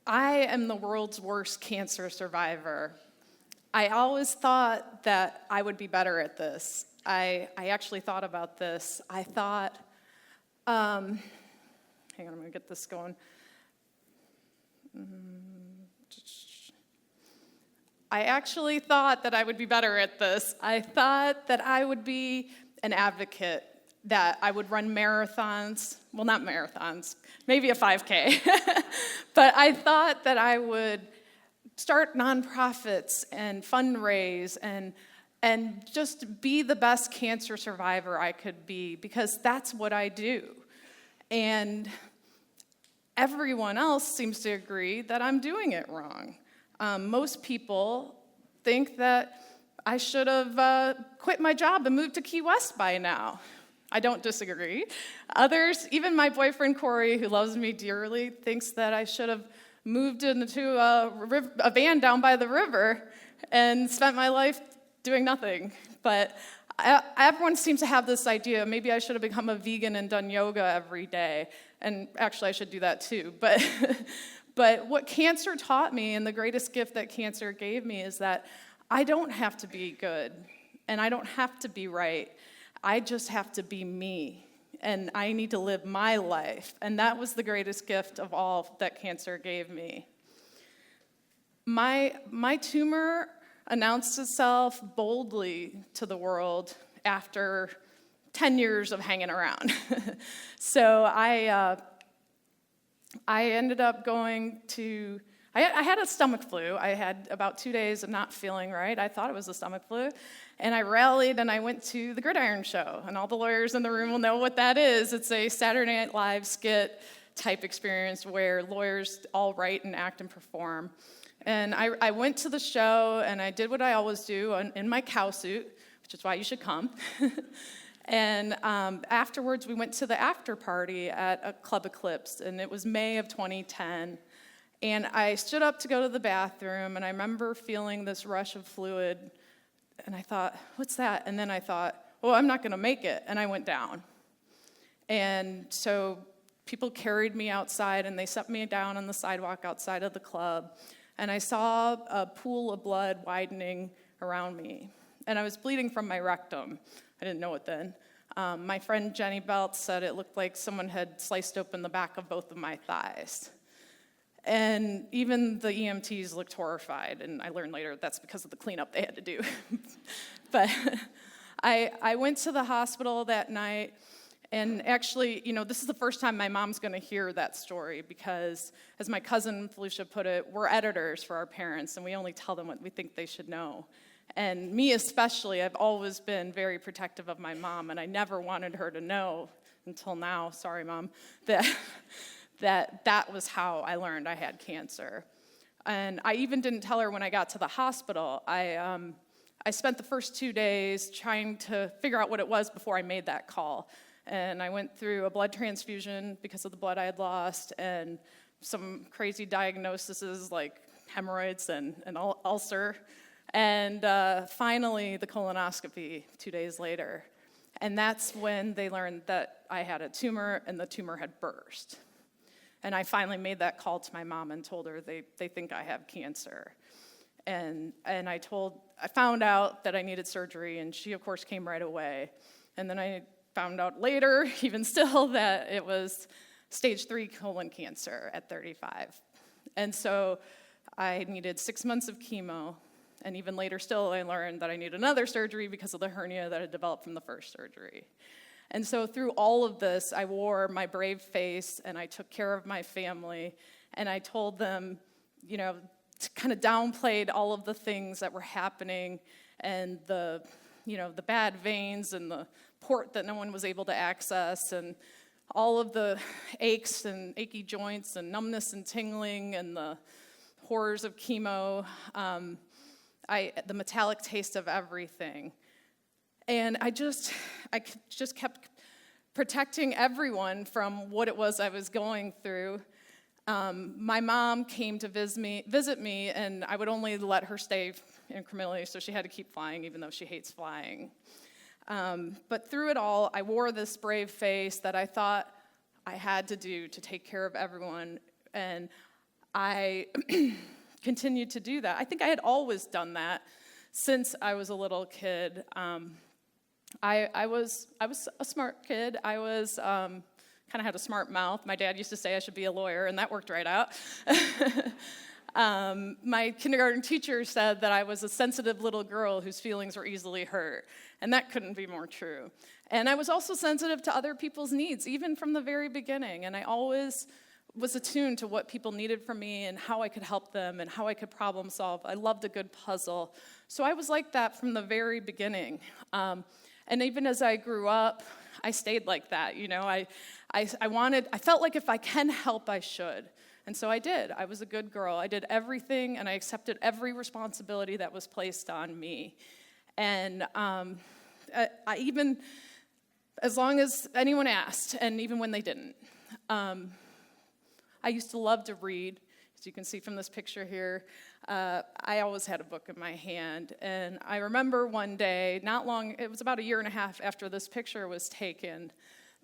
I am the world's worst cancer survivor. I always thought that I would be better at this. I actually thought about this. I thought, hang on, I'm going to get this going. I actually thought that I would be better at this. I thought that I would be an advocate, that I would run marathons. Well, not marathons, maybe a 5K. But I thought that I would start nonprofits and fundraise and just be the best cancer survivor I could be, because that's what I do. And everyone else seems to agree that I'm doing it wrong. Most people think that I should have quit my job and moved to Key West by now. I don't disagree. Others, even my boyfriend Corey, who loves me dearly, thinks that I should have moved into a van down by the river and spent my life doing nothing. But everyone seems to have this idea, maybe I should have become a vegan and done yoga every day. And actually, I should do that too. But what cancer taught me, and the greatest gift that cancer gave me, is that I don't have to be good, and I don't have to be right. I just have to be me, and I need to live my life. And that was the greatest gift of all that cancer gave me. My tumor announced itself boldly to the world after 10 years of hanging around. So I ended up going to, I had a stomach flu. I had about 2 days of not feeling right. I thought it was a stomach flu. And I rallied and I went to the Gridiron Show. And all the lawyers in the room will know what that is. It's a Saturday Night Live skit type experience where lawyers all write and act and perform. And I went to the show and I did what I always do in my cow suit, which is why you should come. And afterwards, we went to the after party at a Club Eclipse, and it was May of 2010. And I stood up to go to the bathroom, and I remember feeling this rush of fluid, and I thought, what's that? And then I thought, oh, I'm not going to make it, and I went down. And so people carried me outside, and they set me down on the sidewalk outside of the club, and I saw a pool of blood widening around me, and I was bleeding from my rectum. I didn't know it then. My friend Jenny Belt said it looked like someone had sliced open the back of both of my thighs. And even the EMTs looked horrified, and I learned later that's because of the cleanup they had to do. But I went to the hospital that night, and actually, this is the first time my mom's going to hear that story, because, as my cousin Felicia put it, we're editors for our parents, and we only tell them what we think they should know. And me especially, I've always been very protective of my mom, and I never wanted her to know until now, sorry, Mom, that was how I learned I had cancer. And I even didn't tell her when I got to the hospital. I spent the first 2 days trying to figure out what it was before I made that call. And I went through a blood transfusion because of the blood I had lost, and some crazy diagnoses like hemorrhoids and an ulcer. And finally, the colonoscopy 2 days later. And that's when they learned that I had a tumor, and the tumor had burst. And I finally made that call to my mom and told her they think I have cancer. And I found out that I needed surgery, and she, of course, came right away. And then I found out later, even still, that it was stage 3 colon cancer at 35. And so I needed 6 months of chemo. And even later still, I learned that I needed another surgery because of the hernia that had developed from the first surgery. And so through all of this, I wore my brave face, and I took care of my family, and I told them, kind of downplayed all of the things that were happening, and the bad veins and the port that no one was able to access, and all of the aches and achy joints and numbness and tingling and the horrors of chemo. The metallic taste of everything. And I just kept protecting everyone from what it was I was going through. My mom came to visit me, and I would only let her stay incrementally, so she had to keep flying, even though she hates flying. But through it all, I wore this brave face that I thought I had to do to take care of everyone. And I continued to do that. I think I had always done that since I was a little kid. I was a smart kid. I was kind of had a smart mouth. My dad used to say I should be a lawyer, and that worked right out. My kindergarten teacher said that I was a sensitive little girl whose feelings were easily hurt, and that couldn't be more true. And I was also sensitive to other people's needs, even from the very beginning, and I always was attuned to what people needed from me and how I could help them and how I could problem solve. I loved a good puzzle. So I was like that from the very beginning. And even as I grew up, I stayed like that. You know, I felt like if I can help, I should. And so I did. I was a good girl. I did everything, and I accepted every responsibility that was placed on me. And I even, as long as anyone asked, and even when they didn't, I used to love to read. As you can see from this picture here, I always had a book in my hand. And I remember one day, it was about 1.5 years after this picture was taken,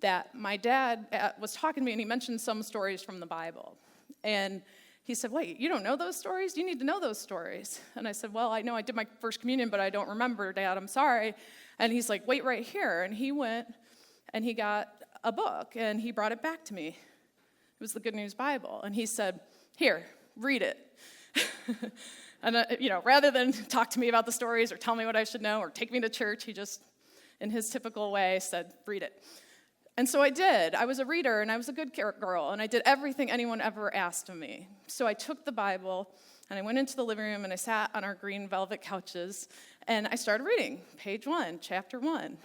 that my dad was talking to me, and he mentioned some stories from the Bible. And he said, "Wait, you don't know those stories? You need to know those stories." And I said, "Well, I know I did my first communion, but I don't remember, Dad. I'm sorry." And he's like, "Wait right here." And he went and he got a book, and he brought it back to me. It was the Good News Bible. And he said, "Here, read it." And, rather than talk to me about the stories or tell me what I should know or take me to church, he just, in his typical way, said, "Read it." And so I did. I was a reader, and I was a good girl, and I did everything anyone ever asked of me. So I took the Bible, and I went into the living room, and I sat on our green velvet couches, and I started reading page 1, chapter 1.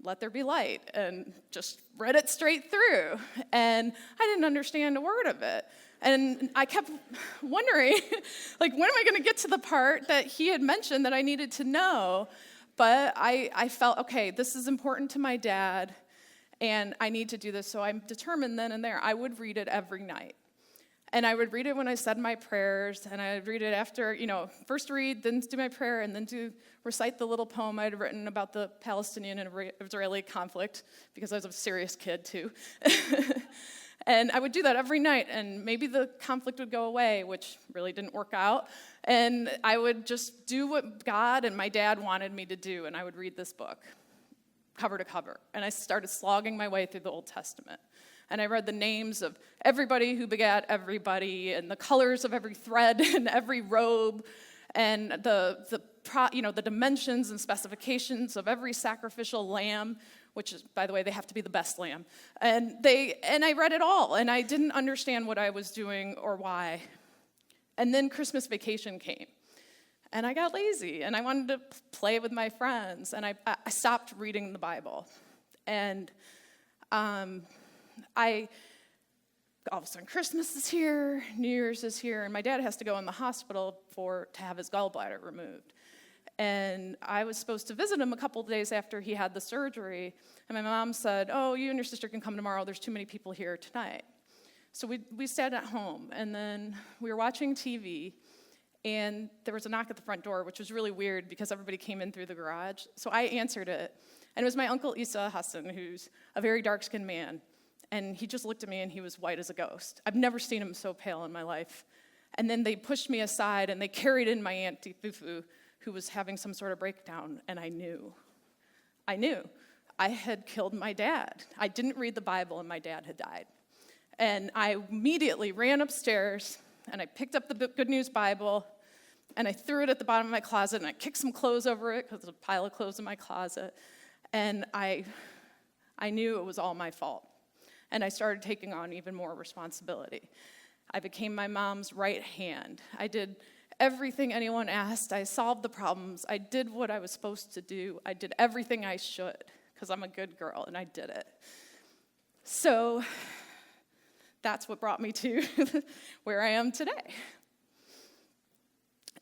Let there be light, and just read it straight through. And I didn't understand a word of it. And I kept wondering, when am I going to get to the part that he had mentioned that I needed to know? But I felt, okay, this is important to my dad, and I need to do this. So I'm determined then and there, I would read it every night. And I would read it when I said my prayers, and I would read it after, first read, then do my prayer, and then recite the little poem I had written about the Palestinian and Israeli conflict, because I was a serious kid too. And I would do that every night, and maybe the conflict would go away, which really didn't work out. And I would just do what God and my dad wanted me to do, and I would read this book, cover to cover. And I started slogging my way through the Old Testament. And I read the names of everybody who begat everybody, and the colors of every thread and every robe, and the dimensions and specifications of every sacrificial lamb, which is, by the way, they have to be the best lamb. And I read it all, and I didn't understand what I was doing or why. And then Christmas vacation came, and I got lazy, and I wanted to play with my friends, and I stopped reading the Bible. And all of a sudden, Christmas is here, New Year's is here, and my dad has to go in the hospital to have his gallbladder removed. And I was supposed to visit him a couple of days after he had the surgery, and my mom said, "Oh, you and your sister can come tomorrow. There's too many people here tonight." So we sat at home, and then we were watching TV, and there was a knock at the front door, which was really weird because everybody came in through the garage. So I answered it, and it was my Uncle Isa Hassan, who's a very dark-skinned man. And he just looked at me, and he was white as a ghost. I've never seen him so pale in my life. And then they pushed me aside, and they carried in my Auntie Fufu, who was having some sort of breakdown, and I knew. I had killed my dad. I didn't read the Bible, and my dad had died. And I immediately ran upstairs, and I picked up the Good News Bible, and I threw it at the bottom of my closet, and I kicked some clothes over it, because there's a pile of clothes in my closet. And I knew it was all my fault. And I started taking on even more responsibility. I became my mom's right hand. I did everything anyone asked. I solved the problems. I did what I was supposed to do. I did everything I should, because I'm a good girl, and I did it. So that's what brought me to where I am today.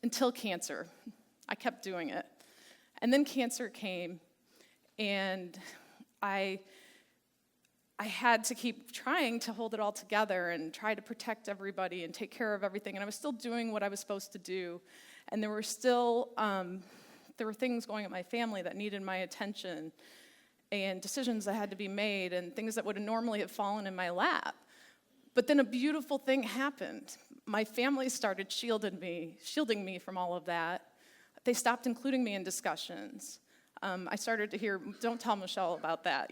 Until cancer. I kept doing it. And then cancer came, and I had to keep trying to hold it all together and try to protect everybody and take care of everything. And I was still doing what I was supposed to do. And there were still, things going on in my family that needed my attention, and decisions that had to be made, and things that would normally have fallen in my lap. But then a beautiful thing happened. My family started shielding me from all of that. They stopped including me in discussions. I started to hear, don't tell Mechelle about that,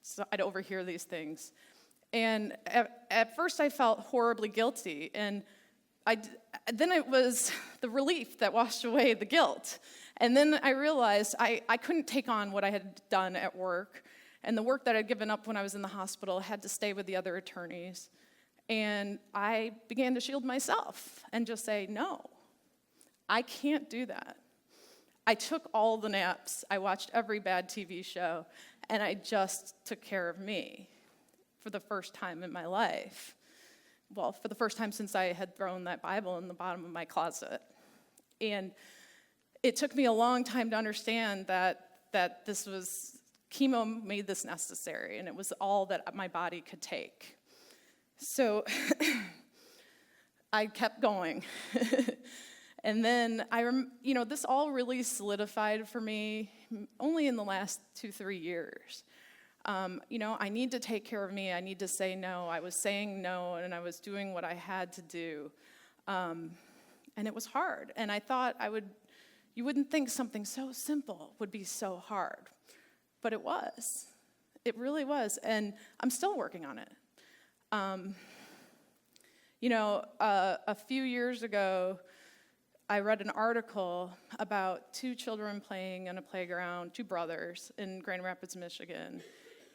so I'd overhear these things. And at first I felt horribly guilty, and then it was the relief that washed away the guilt. And then I realized I couldn't take on what I had done at work, and the work that I'd given up when I was in the hospital had to stay with the other attorneys. And I began to shield myself and just say, no, I can't do that. I took all the naps, I watched every bad TV show, and I just took care of me for the first time in my life. Well, for the first time since I had thrown that Bible in the bottom of my closet. And it took me a long time to understand that this was, chemo made this necessary, and it was all that my body could take. So I kept going. And then this all really solidified for me only in the last 2-3 years. I need to take care of me. I need to say no. I was saying no, and I was doing what I had to do. And it was hard. And I thought you wouldn't think something so simple would be so hard. But it was. It really was. And I'm still working on it. A few years ago, I read an article about 2 children playing in a playground, 2 brothers in Grand Rapids, Michigan.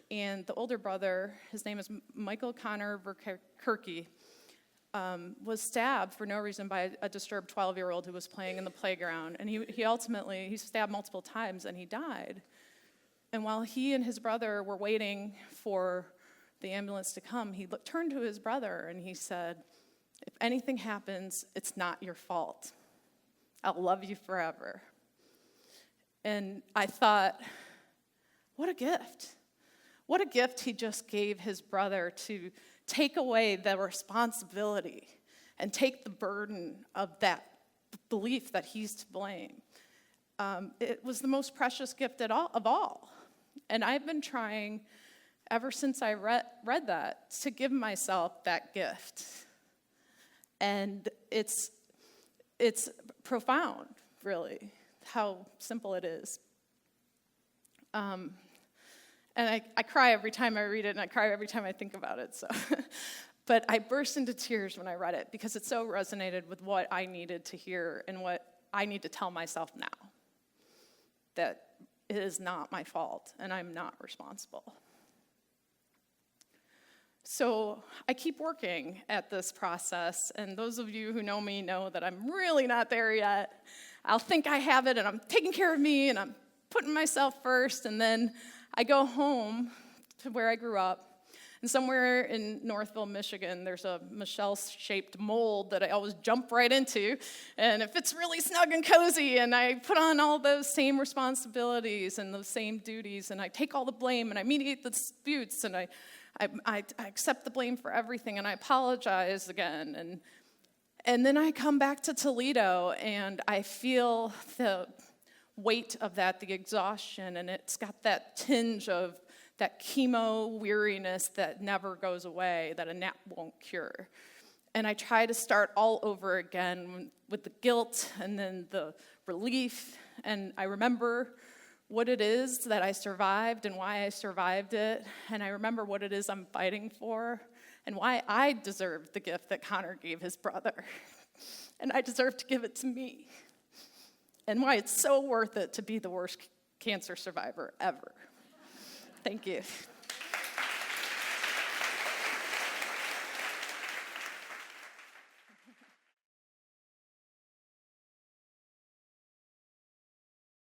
And the older brother, his name is Michael Connor Verkerke, was stabbed for no reason by a disturbed 12-year-old who was playing in the playground. And he stabbed multiple times, and he died. And while he and his brother were waiting for the ambulance to come, he turned to his brother and he said, "If anything happens, it's not your fault. I'll love you forever." And I thought, what a gift. What a gift he just gave his brother to take away the responsibility and take the burden of that belief that he's to blame. It was the most precious gift of all. And I've been trying, ever since I read that, to give myself that gift. And it's profound, really, how simple it is. And I cry every time I read it, and I cry every time I think about it. So, but I burst into tears when I read it because it so resonated with what I needed to hear and what I need to tell myself now, that it is not my fault and I'm not responsible. So I keep working at this process, and those of you who know me know that I'm really not there yet. I'll think I have it, and I'm taking care of me, and I'm putting myself first, and then I go home to where I grew up, and somewhere in Northville, Michigan, there's a Mechelle-shaped mold that I always jump right into, and it fits really snug and cozy, and I put on all those same responsibilities and those same duties, and I take all the blame, and I mediate the disputes, and I accept the blame for everything, and I apologize again, and then I come back to Toledo, and I feel the weight of that, the exhaustion, and it's got that tinge of that chemo weariness that never goes away, that a nap won't cure. And I try to start all over again with the guilt and then the relief, and I remember what it is that I survived and why I survived it, and I remember what it is I'm fighting for and why I deserve the gift that Connor gave his brother, and I deserve to give it to me, and why it's so worth it to be the worst cancer survivor ever. Thank you.